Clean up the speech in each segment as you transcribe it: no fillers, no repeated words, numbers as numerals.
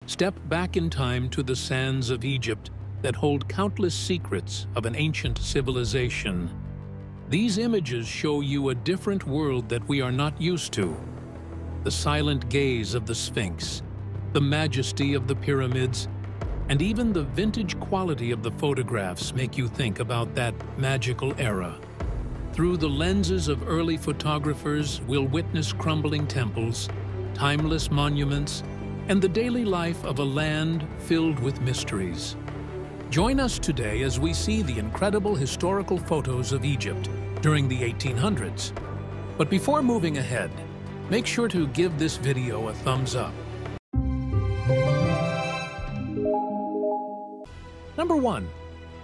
step back in time to the sands of Egypt that hold countless secrets of an ancient civilization. These images show you a different world that we are not used to. The silent gaze of the Sphinx, the majesty of the pyramids, and even the vintage quality of the photographs make you think about that magical era. Through the lenses of early photographers, we'll witness crumbling temples, timeless monuments, and the daily life of a land filled with mysteries. Join us today as we see the incredible historical photos of Egypt during the 1800s. But before moving ahead, make sure to give this video a thumbs up. Number 1.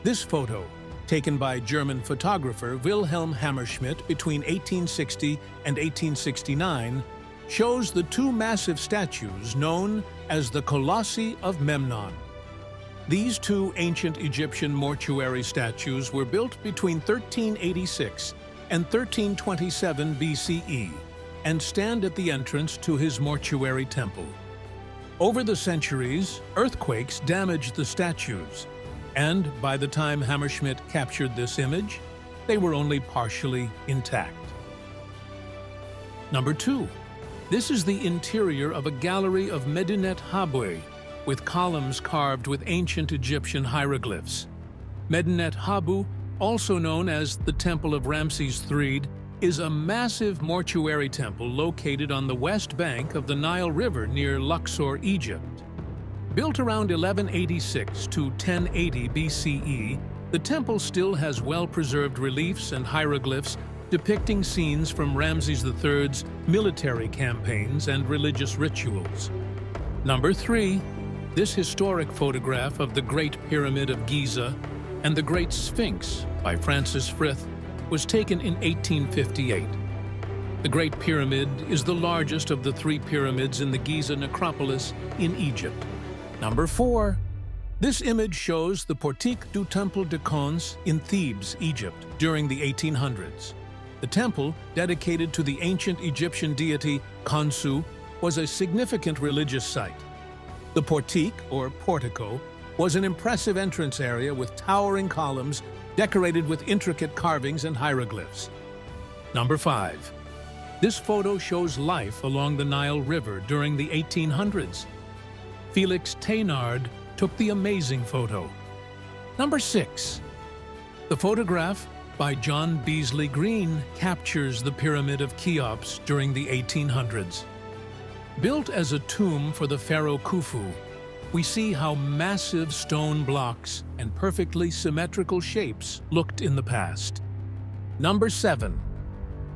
This photo, taken by German photographer Wilhelm Hammerschmidt between 1860 and 1869, shows the two massive statues known as the Colossi of Memnon. These two ancient Egyptian mortuary statues were built between 1386 and 1327 BCE and stand at the entrance to his mortuary temple. Over the centuries, earthquakes damaged the statues, and by the time Hammerschmidt captured this image, they were only partially intact. Number 2. This is the interior of a gallery of Medinet Habu, with columns carved with ancient Egyptian hieroglyphs. Medinet Habu, also known as the Temple of Ramses III, is a massive mortuary temple located on the west bank of the Nile River near Luxor, Egypt. Built around 1186 to 1080 BCE, the temple still has well-preserved reliefs and hieroglyphs depicting scenes from Ramses III's military campaigns and religious rituals. Number 3. This historic photograph of the Great Pyramid of Giza and the Great Sphinx by Francis Frith was taken in 1858. The Great Pyramid is the largest of the three pyramids in the Giza necropolis in Egypt. Number 4. This image shows the Portique du Temple de Khons in Thebes, Egypt, during the 1800s. The temple, dedicated to the ancient Egyptian deity Khonsu, was a significant religious site. The portique, or portico, was an impressive entrance area with towering columns decorated with intricate carvings and hieroglyphs. Number 5. This photo shows life along the Nile River during the 1800s. Felix Thénard took the amazing photo. Number 6. The photograph by John Beasley Green captures the Pyramid of Cheops during the 1800s. Built as a tomb for the pharaoh Khufu, we see how massive stone blocks and perfectly symmetrical shapes looked in the past. Number 7.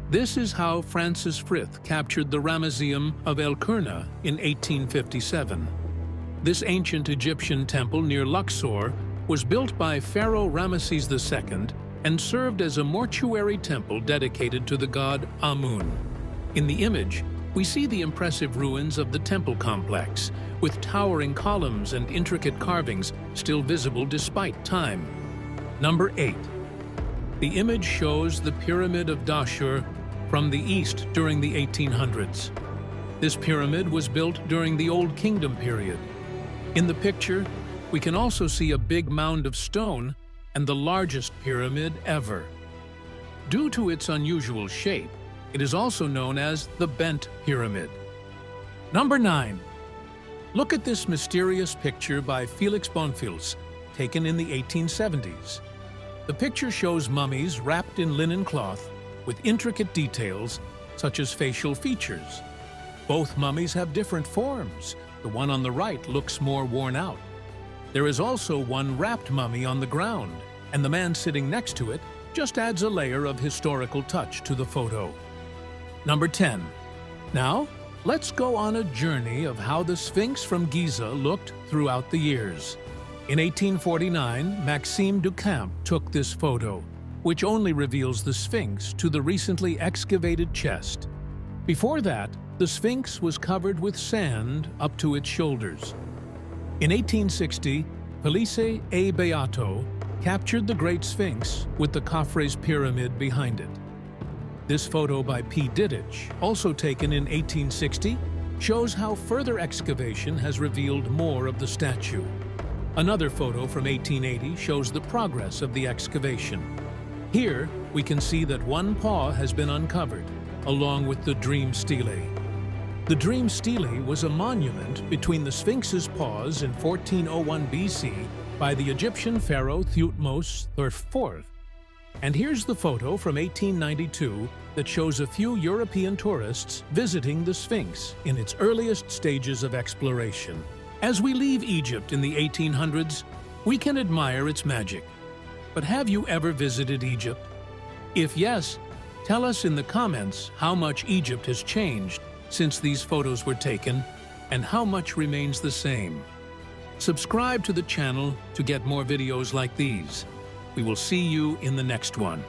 This is how Francis Frith captured the Ramesseum of El Qurna in 1857. This ancient Egyptian temple near Luxor was built by Pharaoh Ramesses II and served as a mortuary temple dedicated to the god Amun. In the image, we see the impressive ruins of the temple complex, with towering columns and intricate carvings still visible despite time. Number 8. The image shows the Pyramid of Dashur from the east during the 1800s. This pyramid was built during the Old Kingdom period. In the picture, we can also see a big mound of stone and the largest pyramid ever. Due to its unusual shape, it is also known as the Bent Pyramid. Number 9. Look at this mysterious picture by Felix Bonfils, taken in the 1870s. The picture shows mummies wrapped in linen cloth with intricate details such as facial features. Both mummies have different forms. The one on the right looks more worn out. There is also one wrapped mummy on the ground, and the man sitting next to it just adds a layer of historical touch to the photo. Number 10. Now, let's go on a journey of how the Sphinx from Giza looked throughout the years. In 1849, Maxime Ducamp took this photo, which only reveals the Sphinx to the recently excavated chest. Before that, the Sphinx was covered with sand up to its shoulders. In 1860, Felice A. Beato captured the Great Sphinx with the Khafre's pyramid behind it. This photo by P. Dittich, also taken in 1860, shows how further excavation has revealed more of the statue. Another photo from 1880 shows the progress of the excavation. Here, we can see that one paw has been uncovered, along with the dream stele. The dream stele was a monument between the Sphinx's paws in 1401 BC by the Egyptian pharaoh Thutmose IV. And here's the photo from 1892 that shows a few European tourists visiting the Sphinx in its earliest stages of exploration. As we leave Egypt in the 1800s, we can admire its magic. But have you ever visited Egypt? If yes, tell us in the comments how much Egypt has changed since these photos were taken and how much remains the same. Subscribe to the channel to get more videos like these. We will see you in the next one.